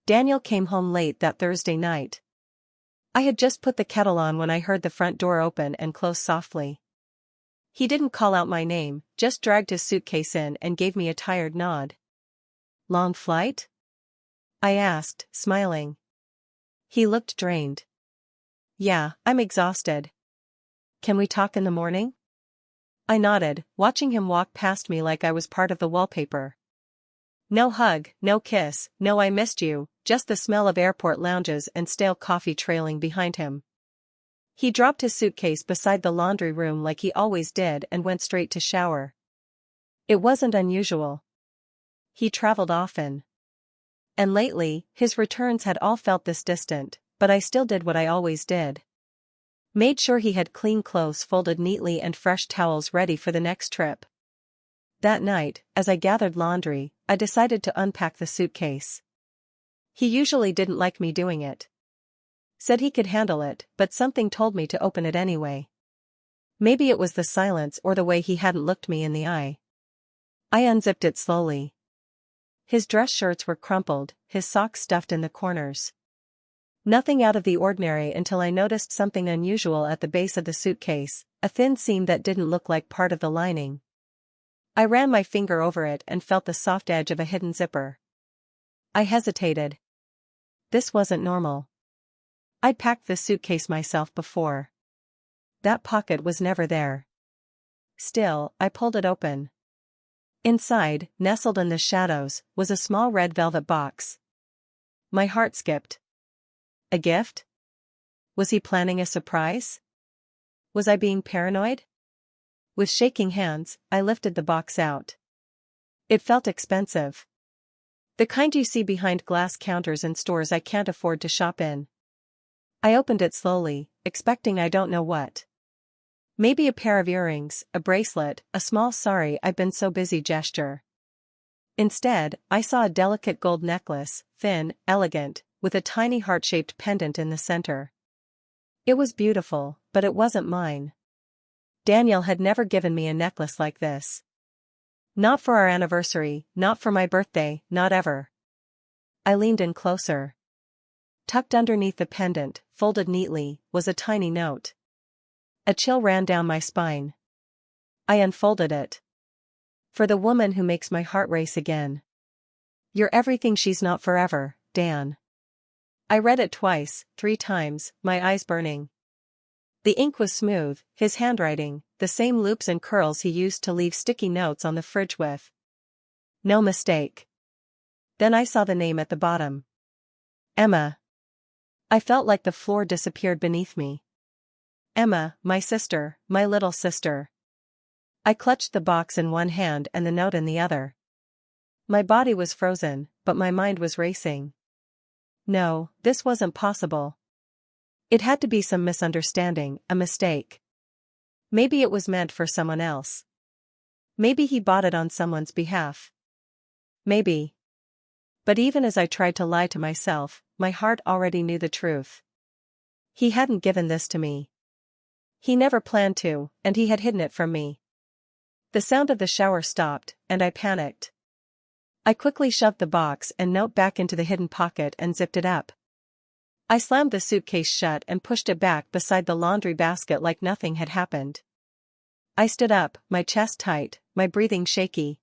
Daniel came home late that Thursday night. I had just put the kettle on when I heard the front door open and close softly. He didn't call out my name, just dragged his suitcase in and gave me a tired nod. "Long flight?" I asked, smiling. He looked drained. "Yeah, I'm exhausted. Can we talk in the morning?" I nodded, watching him walk past me like I was part of the wallpaper. No hug, no kiss, no "I missed you," just the smell of airport lounges and stale coffee trailing behind him. He dropped his suitcase beside the laundry room like he always did and went straight to shower. It wasn't unusual. He traveled often. And lately, his returns had all felt this distant, but I still did what I always did. Made sure he had clean clothes folded neatly and fresh towels ready for the next trip. That night, as I gathered laundry, I decided to unpack the suitcase. He usually didn't like me doing it. Said he could handle it, but something told me to open it anyway. Maybe it was the silence or the way he hadn't looked me in the eye. I unzipped it slowly. His dress shirts were crumpled, his socks stuffed in the corners. Nothing out of the ordinary until I noticed something unusual at the base of the suitcase, a thin seam that didn't look like part of the lining. I ran my finger over it and felt the soft edge of a hidden zipper. I hesitated. This wasn't normal. I'd packed this suitcase myself before. That pocket was never there. Still, I pulled it open. Inside, nestled in the shadows, was a small red velvet box. My heart skipped. A gift? Was he planning a surprise? Was I being paranoid? With shaking hands, I lifted the box out. It felt expensive. The kind you see behind glass counters in stores I can't afford to shop in. I opened it slowly, expecting I don't know what. Maybe a pair of earrings, a bracelet, a small "sorry I've been so busy" gesture. Instead, I saw a delicate gold necklace, thin, elegant, with a tiny heart-shaped pendant in the center. It was beautiful, but it wasn't mine. Daniel had never given me a necklace like this. Not for our anniversary, not for my birthday, not ever. I leaned in closer. Tucked underneath the pendant, folded neatly, was a tiny note. A chill ran down my spine. I unfolded it. "For the woman who makes my heart race again. You're everything she's not forever, Dan." I read it twice, 3 times, my eyes burning. The ink was smooth, his handwriting, the same loops and curls he used to leave sticky notes on the fridge with. No mistake. Then I saw the name at the bottom. Emma. I felt like the floor disappeared beneath me. Emma, my sister, my little sister. I clutched the box in one hand and the note in the other. My body was frozen, but my mind was racing. No, this wasn't possible. It had to be some misunderstanding, a mistake. Maybe it was meant for someone else. Maybe he bought it on someone's behalf. Maybe. But even as I tried to lie to myself, my heart already knew the truth. He hadn't given this to me. He never planned to, and he had hidden it from me. The sound of the shower stopped, and I panicked. I quickly shoved the box and note back into the hidden pocket and zipped it up. I slammed the suitcase shut and pushed it back beside the laundry basket like nothing had happened. I stood up, my chest tight, my breathing shaky.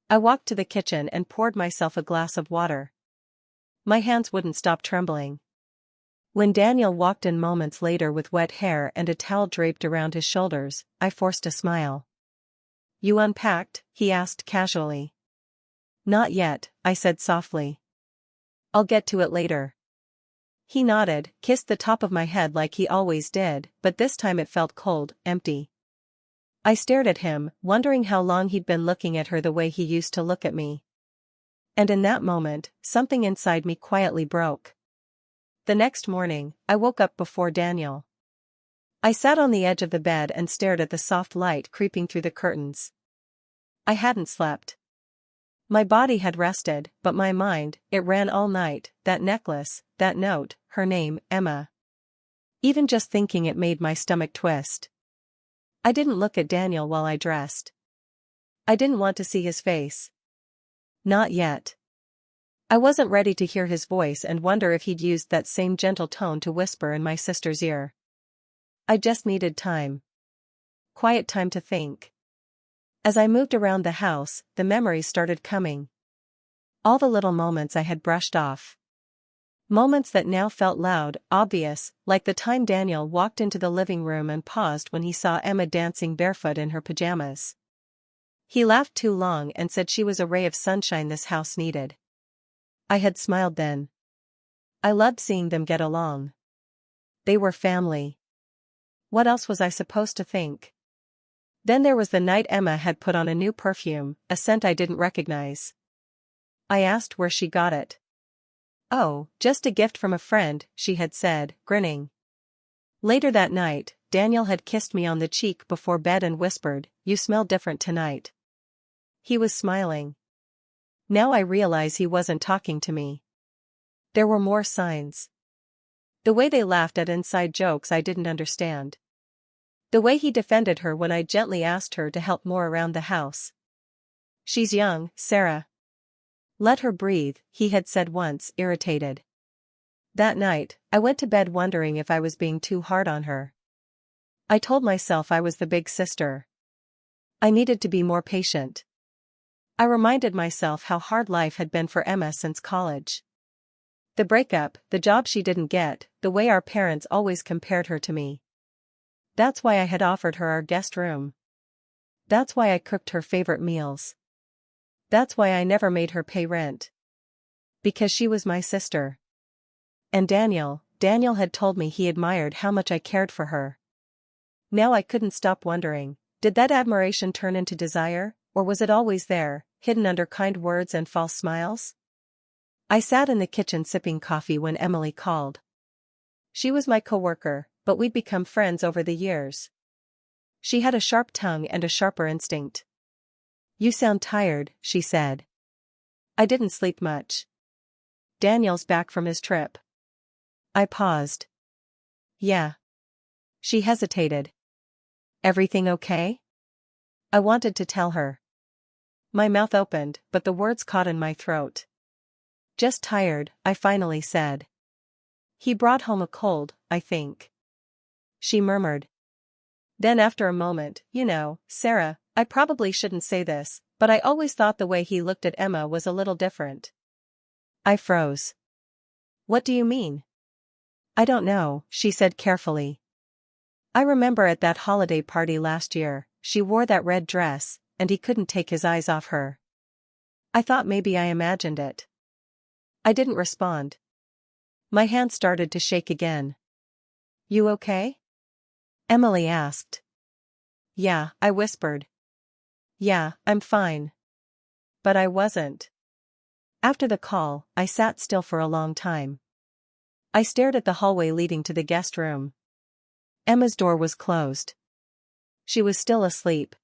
I walked to the kitchen and poured myself a glass of water. My hands wouldn't stop trembling. When Daniel walked in moments later with wet hair and a towel draped around his shoulders, I forced a smile. "You unpacked?" he asked casually. "Not yet," I said softly. "I'll get to it later." He nodded, kissed the top of my head like he always did, but this time it felt cold, empty. I stared at him, wondering how long he'd been looking at her the way he used to look at me. And in that moment, something inside me quietly broke. The next morning, I woke up before Daniel. I sat on the edge of the bed and stared at the soft light creeping through the curtains. I hadn't slept. My body had rested, but my mind, it ran all night, that necklace, that note, her name, Emma. Even just thinking it made my stomach twist. I didn't look at Daniel while I dressed. I didn't want to see his face. Not yet. I wasn't ready to hear his voice and wonder if he'd used that same gentle tone to whisper in my sister's ear. I just needed time. Quiet time to think. As I moved around the house, the memories started coming. All the little moments I had brushed off. Moments that now felt loud, obvious, like the time Daniel walked into the living room and paused when he saw Emma dancing barefoot in her pajamas. He laughed too long and said she was a ray of sunshine this house needed. I had smiled then. I loved seeing them get along. They were family. What else was I supposed to think? Then there was the night Emma had put on a new perfume, a scent I didn't recognize. I asked where she got it. "Oh, just a gift from a friend," she had said, grinning. Later that night, Daniel had kissed me on the cheek before bed and whispered, "You smell different tonight." He was smiling. Now I realize he wasn't talking to me. There were more signs. The way they laughed at inside jokes I didn't understand. The way he defended her when I gently asked her to help more around the house. "She's young, Sarah. Let her breathe," he had said once, irritated. That night, I went to bed wondering if I was being too hard on her. I told myself I was the big sister. I needed to be more patient. I reminded myself how hard life had been for Emma since college. The breakup, the job she didn't get, the way our parents always compared her to me. That's why I had offered her our guest room. That's why I cooked her favorite meals. That's why I never made her pay rent. Because she was my sister. And Daniel had told me he admired how much I cared for her. Now I couldn't stop wondering, did that admiration turn into desire, or was it always there, hidden under kind words and false smiles? I sat in the kitchen sipping coffee when Emily called. She was my coworker, but we'd become friends over the years. She had a sharp tongue and a sharper instinct. "You sound tired," she said. "I didn't sleep much. Daniel's back from his trip." I paused. "Yeah." She hesitated. "Everything okay?" I wanted to tell her. My mouth opened, but the words caught in my throat. "Just tired," I finally said. "He brought home a cold, I think." She murmured. Then after a moment, "You know, Sarah, I probably shouldn't say this, but I always thought the way he looked at Emma was a little different." I froze. "What do you mean?" "I don't know," she said carefully. "I remember at that holiday party last year, she wore that red dress, and he couldn't take his eyes off her. I thought maybe I imagined it." I didn't respond. My hand started to shake again. "You okay?" Emily asked. "Yeah," I whispered. "Yeah, I'm fine." But I wasn't. After the call, I sat still for a long time. I stared at the hallway leading to the guest room. Emma's door was closed. She was still asleep.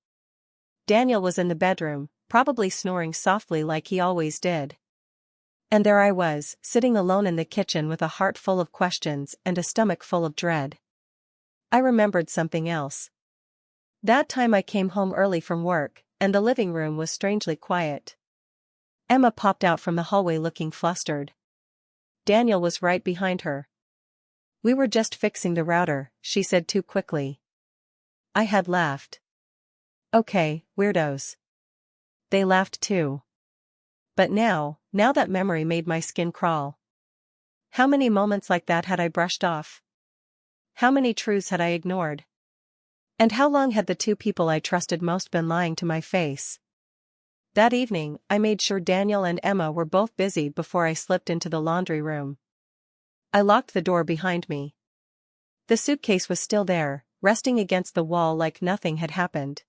Daniel was in the bedroom, probably snoring softly like he always did. And there I was, sitting alone in the kitchen with a heart full of questions and a stomach full of dread. I remembered something else. That time I came home early from work, and the living room was strangely quiet. Emma popped out from the hallway looking flustered. Daniel was right behind her. "We were just fixing the router," she said too quickly. I had laughed. "Okay, weirdos." They laughed too. But now that memory made my skin crawl. How many moments like that had I brushed off? How many truths had I ignored? And how long had the two people I trusted most been lying to my face? That evening, I made sure Daniel and Emma were both busy before I slipped into the laundry room. I locked the door behind me. The suitcase was still there, resting against the wall like nothing had happened.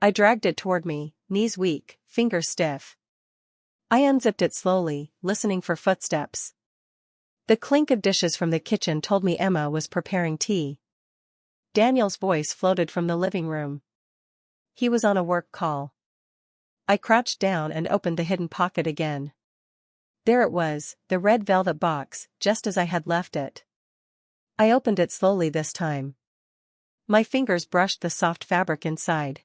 I dragged it toward me, knees weak, fingers stiff. I unzipped it slowly, listening for footsteps. The clink of dishes from the kitchen told me Emma was preparing tea. Daniel's voice floated from the living room. He was on a work call. I crouched down and opened the hidden pocket again. There it was, the red velvet box, just as I had left it. I opened it slowly this time. My fingers brushed the soft fabric inside.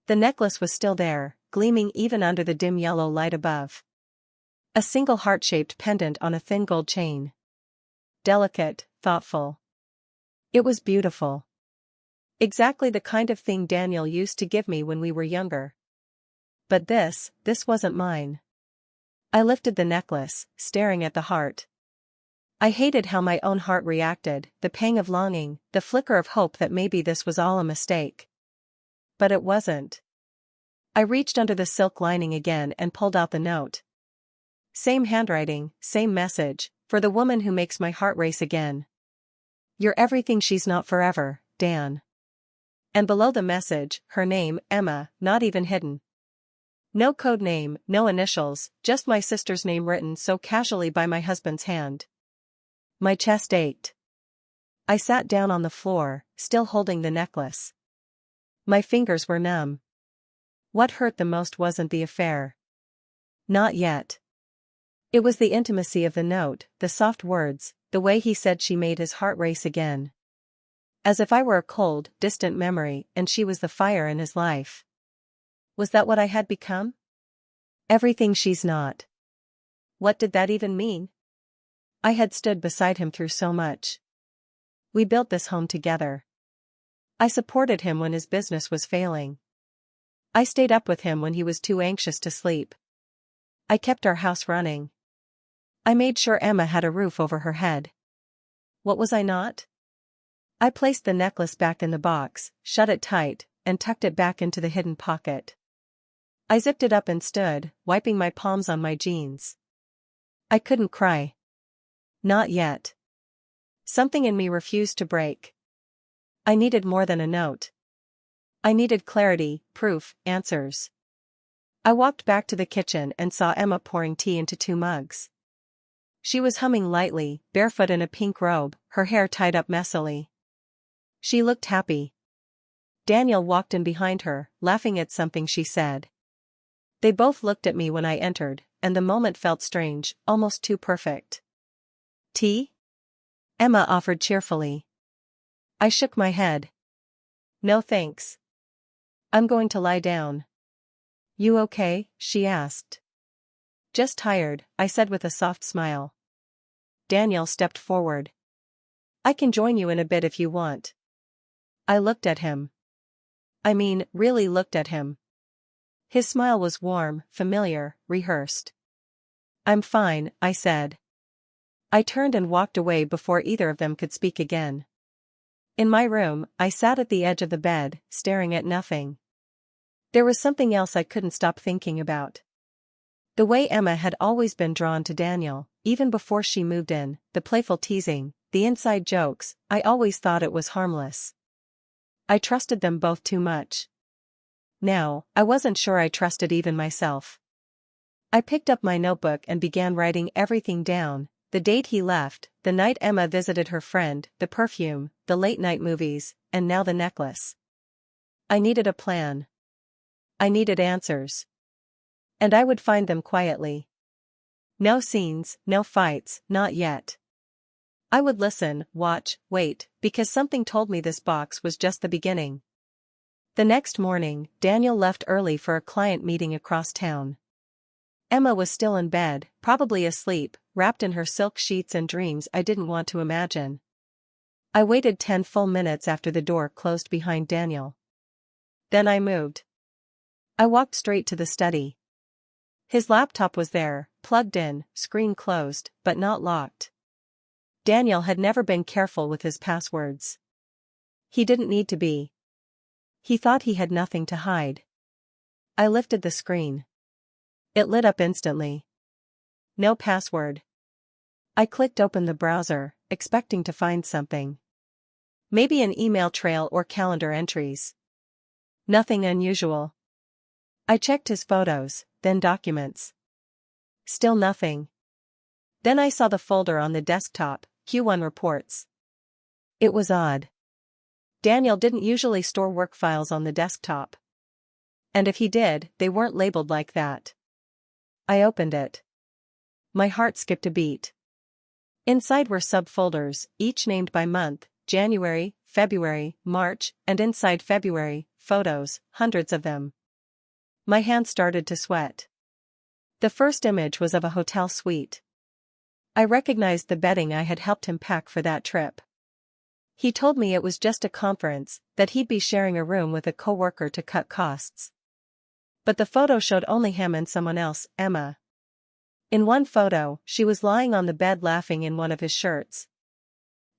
The necklace was still there, gleaming even under the dim yellow light above. A single heart-shaped pendant on a thin gold chain. Delicate, thoughtful. It was beautiful. Exactly the kind of thing Daniel used to give me when we were younger. But this wasn't mine. I lifted the necklace, staring at the heart. I hated how my own heart reacted, the pang of longing, the flicker of hope that maybe this was all a mistake. But it wasn't. I reached under the silk lining again and pulled out the note. Same handwriting, same message, for the woman who makes my heart race again. You're everything she's not forever, Dan. And below the message, her name, Emma, not even hidden. No code name, no initials, just my sister's name written so casually by my husband's hand. My chest ached. I sat down on the floor, still holding the necklace. My fingers were numb. What hurt the most wasn't the affair. Not yet. It was the intimacy of the note, the soft words, the way he said she made his heart race again. As if I were a cold, distant memory and she was the fire in his life. Was that what I had become? Everything she's not. What did that even mean? I had stood beside him through so much. We built this home together. I supported him when his business was failing. I stayed up with him when he was too anxious to sleep. I kept our house running. I made sure Emma had a roof over her head. What was I not? I placed the necklace back in the box, shut it tight, and tucked it back into the hidden pocket. I zipped it up and stood, wiping my palms on my jeans. I couldn't cry. Not yet. Something in me refused to break. I needed more than a note. I needed clarity, proof, answers. I walked back to the kitchen and saw Emma pouring tea into 2 mugs. She was humming lightly, barefoot in a pink robe, her hair tied up messily. She looked happy. Daniel walked in behind her, laughing at something she said. They both looked at me when I entered, and the moment felt strange, almost too perfect. Tea? Emma offered cheerfully. I shook my head. No thanks. I'm going to lie down. You okay? She asked. Just tired, I said with a soft smile. Daniel stepped forward. I can join you in a bit if you want. I looked at him. I mean, really looked at him. His smile was warm, familiar, rehearsed. I'm fine, I said. I turned and walked away before either of them could speak again. In my room, I sat at the edge of the bed, staring at nothing. There was something else I couldn't stop thinking about. The way Emma had always been drawn to Daniel, even before she moved in, the playful teasing, the inside jokes, I always thought it was harmless. I trusted them both too much. Now, I wasn't sure I trusted even myself. I picked up my notebook and began writing everything down, the date he left, the night Emma visited her friend, the perfume, the late-night movies, and now the necklace. I needed a plan. I needed answers. And I would find them quietly. No scenes, no fights, not yet. I would listen, watch, wait, because something told me this box was just the beginning. The next morning, Daniel left early for a client meeting across town. Emma was still in bed, probably asleep, wrapped in her silk sheets and dreams I didn't want to imagine. I waited 10 full minutes after the door closed behind Daniel. Then I moved. I walked straight to the study. His laptop was there, plugged in, screen closed, but not locked. Daniel had never been careful with his passwords. He didn't need to be. He thought he had nothing to hide. I lifted the screen. It lit up instantly. No password. I clicked open the browser, expecting to find something. Maybe an email trail or calendar entries. Nothing unusual. I checked his photos, then documents. Still nothing. Then I saw the folder on the desktop, Q1 reports. It was odd. Daniel didn't usually store work files on the desktop. And if he did, they weren't labeled like that. I opened it. My heart skipped a beat. Inside were subfolders, each named by month, January, February, March, and inside February, photos, hundreds of them. My hands started to sweat. The first image was of a hotel suite. I recognized the bedding I had helped him pack for that trip. He told me it was just a conference, that he'd be sharing a room with a coworker to cut costs. But the photo showed only him and someone else, Emma. In one photo, she was lying on the bed laughing in one of his shirts.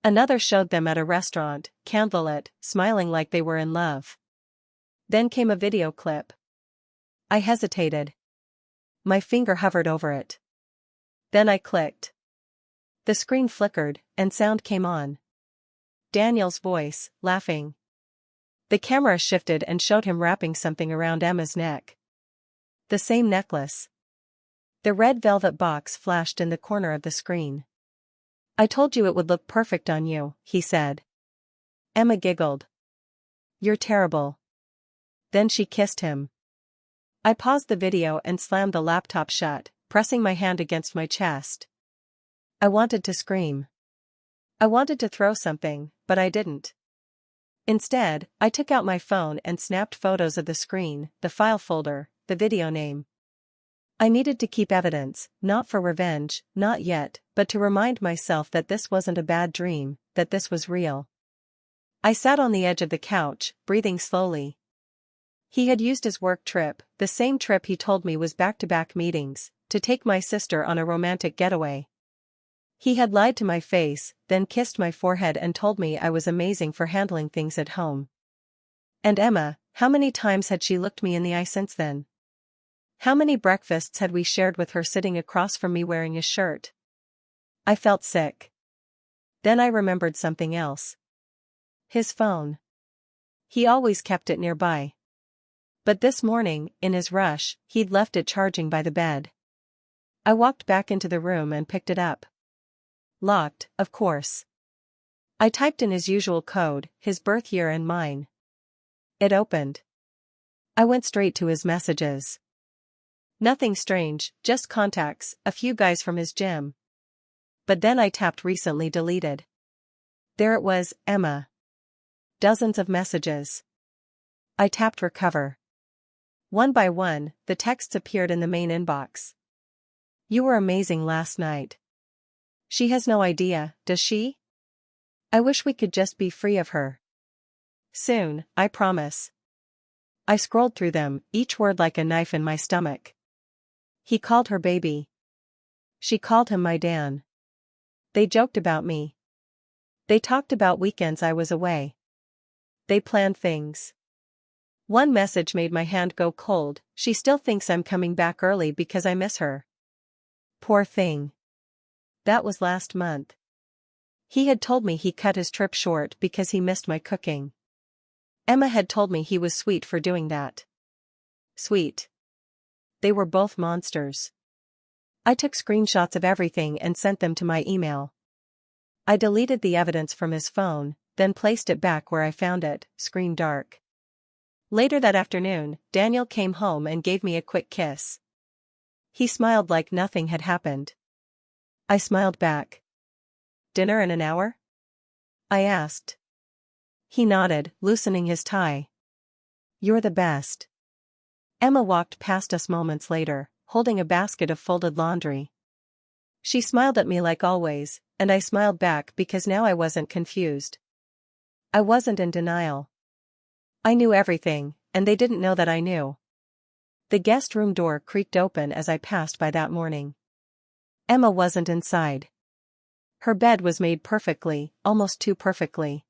Another showed them at a restaurant, candlelit, smiling like they were in love. Then came a video clip. I hesitated. My finger hovered over it. Then I clicked. The screen flickered, and sound came on. Daniel's voice, laughing. The camera shifted and showed him wrapping something around Emma's neck. The same necklace. The red velvet box flashed in the corner of the screen. I told you it would look perfect on you, he said. Emma giggled. You're terrible. Then she kissed him. I paused the video and slammed the laptop shut, pressing my hand against my chest. I wanted to scream. I wanted to throw something, but I didn't. Instead, I took out my phone and snapped photos of the screen, the file folder, the video name. I needed to keep evidence, not for revenge, not yet, but to remind myself that this wasn't a bad dream, that this was real. I sat on the edge of the couch, breathing slowly. He had used his work trip, the same trip he told me was back-to-back meetings, to take my sister on a romantic getaway. He had lied to my face, then kissed my forehead and told me I was amazing for handling things at home. And Emma, how many times had she looked me in the eye since then? How many breakfasts had we shared with her sitting across from me wearing his shirt? I felt sick. Then I remembered something else. His phone. He always kept it nearby. But this morning, in his rush, he'd left it charging by the bed. I walked back into the room and picked it up. Locked, of course. I typed in his usual code, his birth year and mine. It opened. I went straight to his messages. Nothing strange, just contacts, a few guys from his gym. But then I tapped recently deleted. There it was, Emma. Dozens of messages. I tapped recover. One by one, the texts appeared in the main inbox. You were amazing last night. She has no idea, does she? I wish we could just be free of her. Soon, I promise. I scrolled through them, each word like a knife in my stomach. He called her baby. She called him my Dan. They joked about me. They talked about weekends I was away. They planned things. One message made my hand go cold. She still thinks I'm coming back early because I miss her. Poor thing. That was last month. He had told me he cut his trip short because he missed my cooking. Emma had told me he was sweet for doing that. Sweet. They were both monsters. I took screenshots of everything and sent them to my email. I deleted the evidence from his phone, then placed it back where I found it, screen dark. Later that afternoon, Daniel came home and gave me a quick kiss. He smiled like nothing had happened. I smiled back. Dinner in an hour? I asked. He nodded, loosening his tie. You're the best. Emma walked past us moments later, holding a basket of folded laundry. She smiled at me like always, and I smiled back because now I wasn't confused. I wasn't in denial. I knew everything, and they didn't know that I knew. The guest room door creaked open as I passed by that morning. Emma wasn't inside. Her bed was made perfectly, almost too perfectly.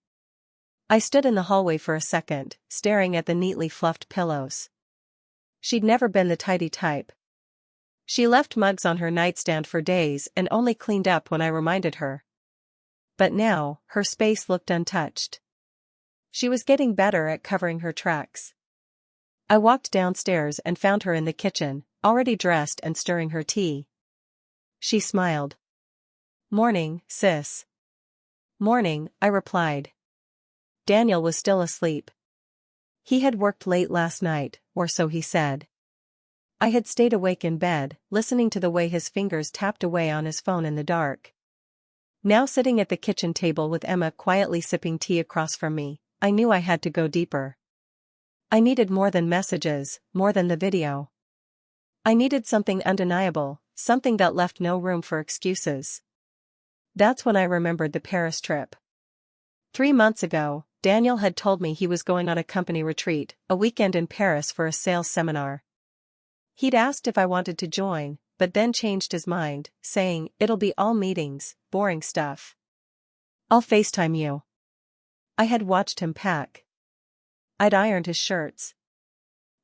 I stood in the hallway for a second, staring at the neatly fluffed pillows. She'd never been the tidy type. She left mugs on her nightstand for days and only cleaned up when I reminded her. But now, her space looked untouched. She was getting better at covering her tracks. I walked downstairs and found her in the kitchen, already dressed and stirring her tea. She smiled. Morning, sis. Morning, I replied. Daniel was still asleep. He had worked late last night, or so he said. I had stayed awake in bed, listening to the way his fingers tapped away on his phone in the dark. Now sitting at the kitchen table with Emma quietly sipping tea across from me, I knew I had to go deeper. I needed more than messages, more than the video. I needed something undeniable, something that left no room for excuses. That's when I remembered the Paris trip. 3 months ago, Daniel had told me he was going on a company retreat, a weekend in Paris for a sales seminar. He'd asked if I wanted to join, but then changed his mind, saying, "It'll be all meetings, boring stuff. I'll FaceTime you." I had watched him pack. I'd ironed his shirts.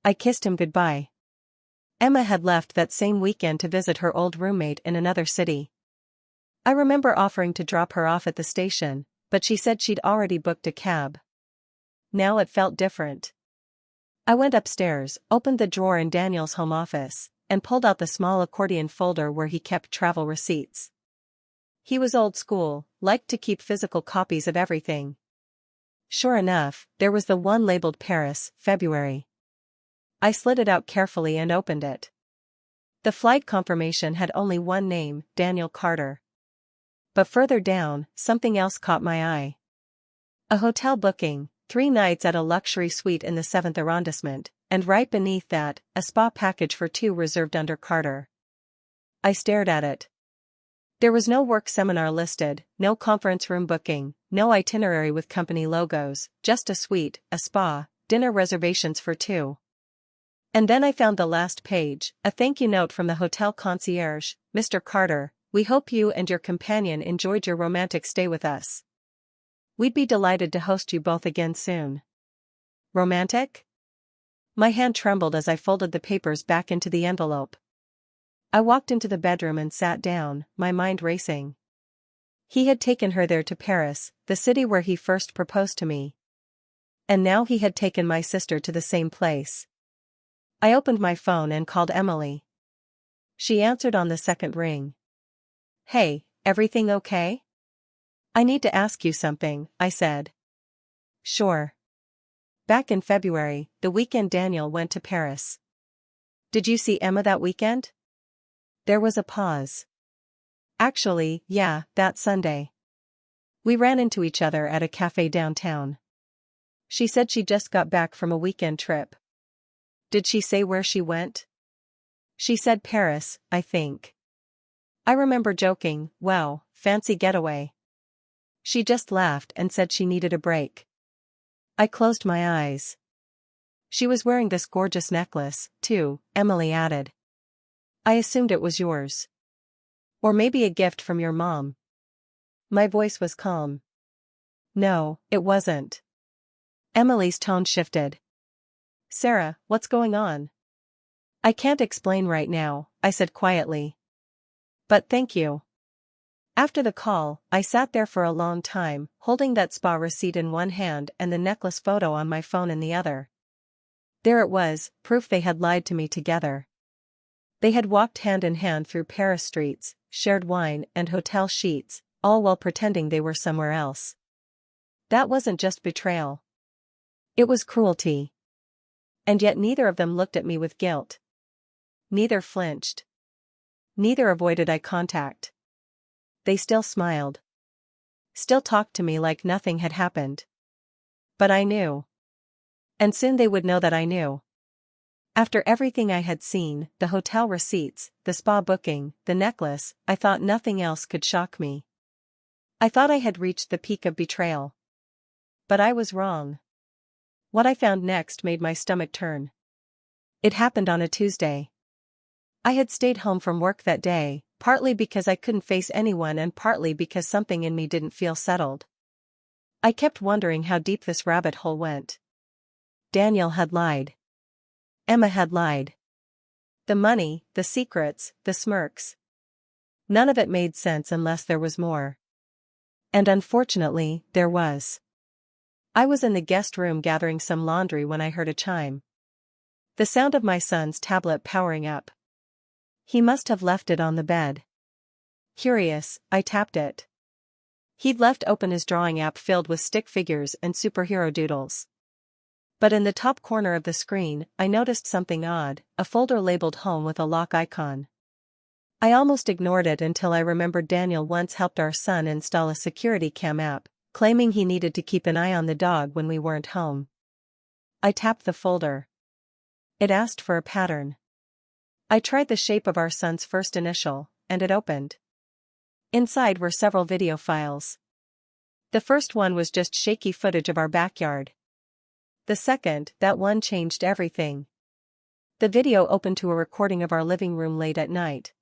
I kissed him goodbye. Emma had left that same weekend to visit her old roommate in another city. I remember offering to drop her off at the station, but she said she'd already booked a cab. Now it felt different. I went upstairs, opened the drawer in Daniel's home office, and pulled out the small accordion folder where he kept travel receipts. He was old school, liked to keep physical copies of everything. Sure enough, there was the one labeled Paris, February. I slid it out carefully and opened it. The flight confirmation had only one name, Daniel Carter. But further down, something else caught my eye. A hotel booking, 3 nights at a luxury suite in the 7th arrondissement, and right beneath that, a spa package for 2 reserved under Carter. I stared at it. There was no work seminar listed, no conference room booking, no itinerary with company logos, just a suite, a spa, dinner reservations for 2. And then I found the last page, a thank you note from the hotel concierge, "Mr. Carter, we hope you and your companion enjoyed your romantic stay with us. We'd be delighted to host you both again soon." Romantic? My hand trembled as I folded the papers back into the envelope. I walked into the bedroom and sat down, my mind racing. He had taken her there to Paris, the city where he first proposed to me. And now he had taken my sister to the same place. I opened my phone and called Emily. She answered on the second ring. "Hey, everything okay?" "I need to ask you something," I said. "Sure." Back in February, the weekend Daniel went to Paris. "Did you see Emma that weekend?" There was a pause. "Actually, yeah, that Sunday. We ran into each other at a cafe downtown. She said she just got back from a weekend trip." "Did she say where she went?" "She said Paris, I think." I remember joking, "Wow, fancy getaway." She just laughed and said she needed a break. I closed my eyes. "She was wearing this gorgeous necklace, too," Emily added. "I assumed it was yours. Or maybe a gift from your mom." My voice was calm. "No, it wasn't." Emily's tone shifted. "Sarah, what's going on?" "I can't explain right now," I said quietly. "But thank you." After the call, I sat there for a long time, holding that spa receipt in one hand and the necklace photo on my phone in the other. There it was, proof they had lied to me together. They had walked hand in hand through Paris streets, shared wine and hotel sheets, all while pretending they were somewhere else. That wasn't just betrayal. It was cruelty. And yet neither of them looked at me with guilt. Neither flinched. Neither avoided eye contact. They still smiled. Still talked to me like nothing had happened. But I knew. And soon they would know that I knew. After everything I had seen, the hotel receipts, the spa booking, the necklace, I thought nothing else could shock me. I thought I had reached the peak of betrayal. But I was wrong. What I found next made my stomach turn. It happened on a Tuesday. I had stayed home from work that day, partly because I couldn't face anyone and partly because something in me didn't feel settled. I kept wondering how deep this rabbit hole went. Daniel had lied. Emma had lied. The money, the secrets, the smirks. None of it made sense unless there was more. And unfortunately, there was. I was in the guest room gathering some laundry when I heard a chime. The sound of my son's tablet powering up. He must have left it on the bed. Curious, I tapped it. He'd left open his drawing app filled with stick figures and superhero doodles. But in the top corner of the screen, I noticed something odd, a folder labeled Home with a lock icon. I almost ignored it until I remembered Daniel once helped our son install a security cam app, claiming he needed to keep an eye on the dog when we weren't home. I tapped the folder. It asked for a pattern. I tried the shape of our son's first initial, and it opened. Inside were several video files. The first one was just shaky footage of our backyard. The second, that one changed everything. The video opened to a recording of our living room late at night.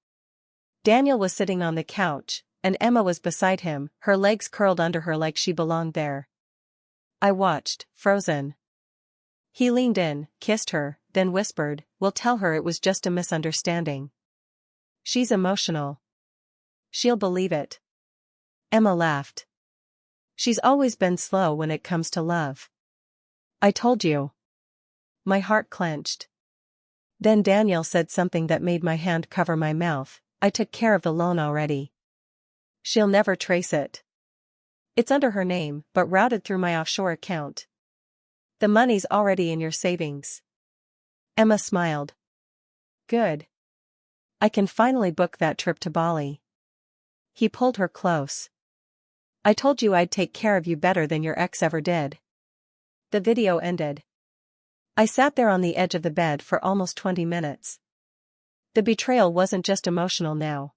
Daniel was sitting on the couch, and Emma was beside him, her legs curled under her like she belonged there. I watched, frozen. He leaned in, kissed her, then whispered, "We'll tell her it was just a misunderstanding. She's emotional. She'll believe it." Emma laughed. "She's always been slow when it comes to love." "I told you." My heart clenched. Then Daniel said something that made my hand cover my mouth. "I took care of the loan already. She'll never trace it. It's under her name, but routed through my offshore account. The money's already in your savings." Emma smiled. "Good. I can finally book that trip to Bali." He pulled her close. "I told you I'd take care of you better than your ex ever did." The video ended. I sat there on the edge of the bed for almost 20 minutes. The betrayal wasn't just emotional now.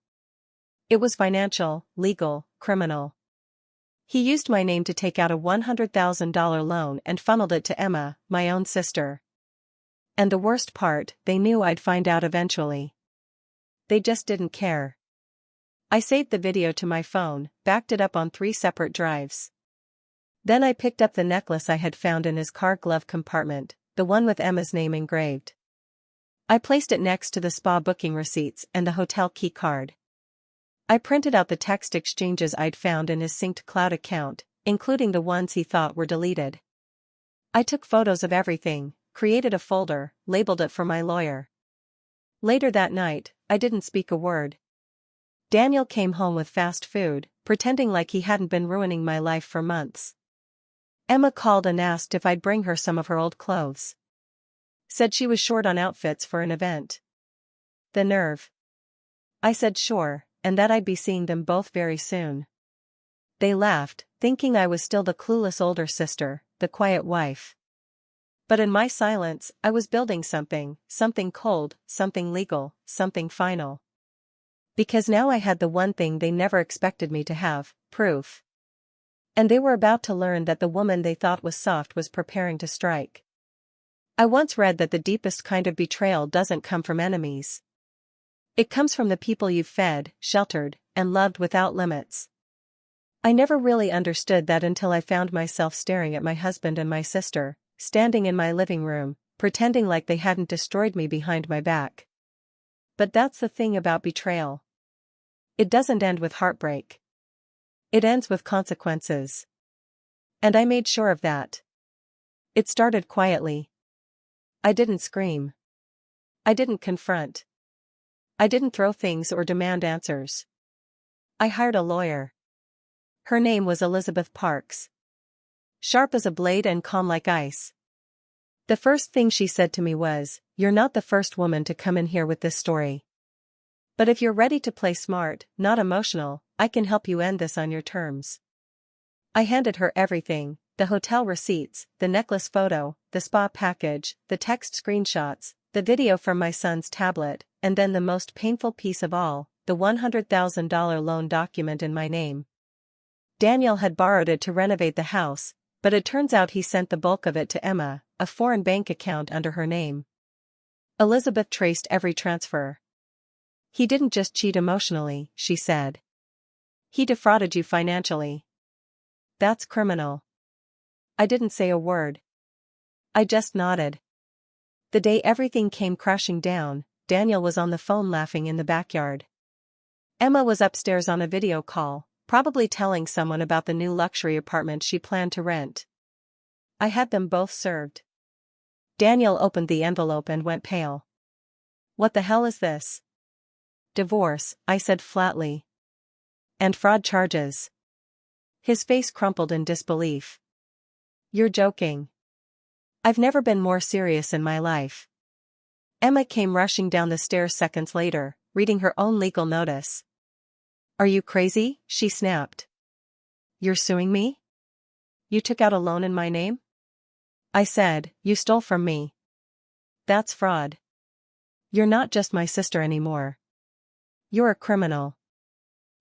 It was financial, legal, criminal. He used my name to take out a $100,000 loan and funneled it to Emma, my own sister. And the worst part, they knew I'd find out eventually. They just didn't care. I saved the video to my phone, backed it up on 3 separate drives. Then I picked up the necklace I had found in his car glove compartment, the one with Emma's name engraved. I placed it next to the spa booking receipts and the hotel key card. I printed out the text exchanges I'd found in his synced cloud account, including the ones he thought were deleted. I took photos of everything, created a folder, labeled it for my lawyer. Later that night, I didn't speak a word. Daniel came home with fast food, pretending like he hadn't been ruining my life for months. Emma called and asked if I'd bring her some of her old clothes. Said she was short on outfits for an event. The nerve. I said sure, and that I'd be seeing them both very soon. They laughed, thinking I was still the clueless older sister, the quiet wife. But in my silence, I was building something cold, something legal, something final. Because now I had the one thing they never expected me to have, proof. And they were about to learn that the woman they thought was soft was preparing to strike. I once read that the deepest kind of betrayal doesn't come from enemies. It comes from the people you've fed, sheltered, and loved without limits. I never really understood that until I found myself staring at my husband and my sister, standing in my living room, pretending like they hadn't destroyed me behind my back. But that's the thing about betrayal. It doesn't end with heartbreak. It ends with consequences. And I made sure of that. It started quietly. I didn't scream. I didn't confront. I didn't throw things or demand answers. I hired a lawyer. Her name was Elizabeth Parks. Sharp as a blade and calm like ice. The first thing she said to me was, "You're not the first woman to come in here with this story. But if you're ready to play smart, not emotional, I can help you end this on your terms." I handed her everything, the hotel receipts, the necklace photo, the spa package, the text screenshots, the video from my son's tablet, and then the most painful piece of all, the $100,000 loan document in my name. Daniel had borrowed it to renovate the house, but it turns out he sent the bulk of it to Emma, a foreign bank account under her name. Elizabeth traced every transfer. "He didn't just cheat emotionally," she said. "He defrauded you financially. That's criminal." I didn't say a word. I just nodded. The day everything came crashing down, Daniel was on the phone laughing in the backyard. Emma was upstairs on a video call, probably telling someone about the new luxury apartment she planned to rent. I had them both served. Daniel opened the envelope and went pale. "What the hell is this?" "Divorce," I said flatly. "And fraud charges." His face crumpled in disbelief. "You're joking." "I've never been more serious in my life." Emma came rushing down the stairs seconds later, reading her own legal notice. "Are you crazy?" she snapped. "You're suing me? You took out a loan in my name?" I said, "You stole from me. That's fraud. You're not just my sister anymore. You're a criminal.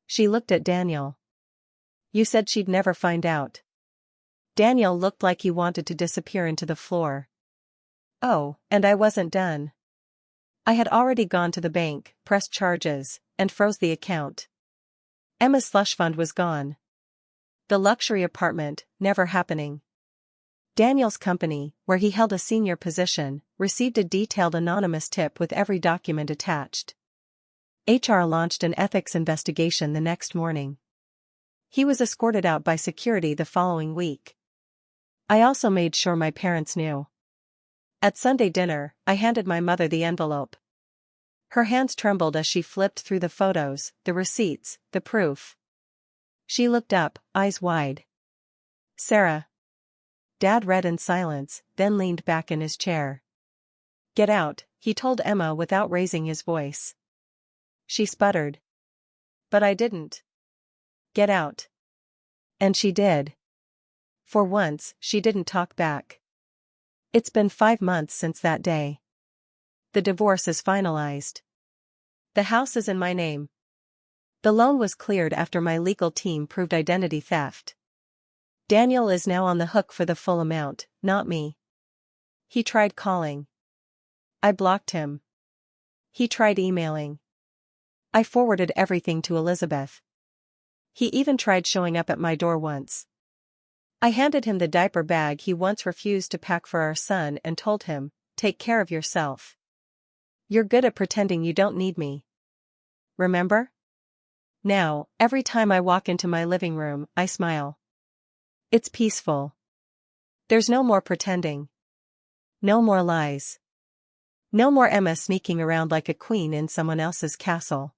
She looked at Daniel. You said she'd never find out. Daniel looked like he wanted to disappear into the floor. Oh, and I wasn't done. I had already gone to the bank, pressed charges, and froze the account. Emma's slush fund was gone. The luxury apartment, never happening. Daniel's company, where he held a senior position, received a detailed anonymous tip with every document attached. HR launched an ethics investigation the next morning. He was escorted out by security the following week. I also made sure my parents knew. At Sunday dinner, I handed my mother the envelope. Her hands trembled as she flipped through the photos, the receipts, the proof. She looked up, eyes wide. Sarah. Dad read in silence, then leaned back in his chair. Get out, he told Emma without raising his voice. She sputtered. But I didn't. Get out. And she did. For once, she didn't talk back. It's been 5 months since that day. The divorce is finalized. The house is in my name. The loan was cleared after my legal team proved identity theft. Daniel is now on the hook for the full amount, not me. He tried calling. I blocked him. He tried emailing. I forwarded everything to Elizabeth. He even tried showing up at my door once. I handed him the diaper bag he once refused to pack for our son and told him, take care of yourself. You're good at pretending you don't need me. Remember? Now, every time I walk into my living room, I smile. It's peaceful. There's no more pretending. No more lies. No more Emma sneaking around like a queen in someone else's castle.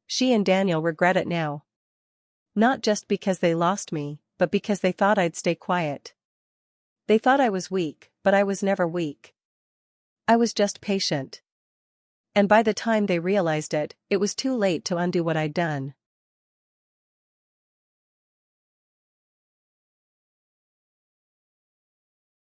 She and Daniel regret it now. Not just because they lost me, but because they thought I'd stay quiet. They thought I was weak, but I was never weak. I was just patient. And by the time they realized it, it was too late to undo what I'd done.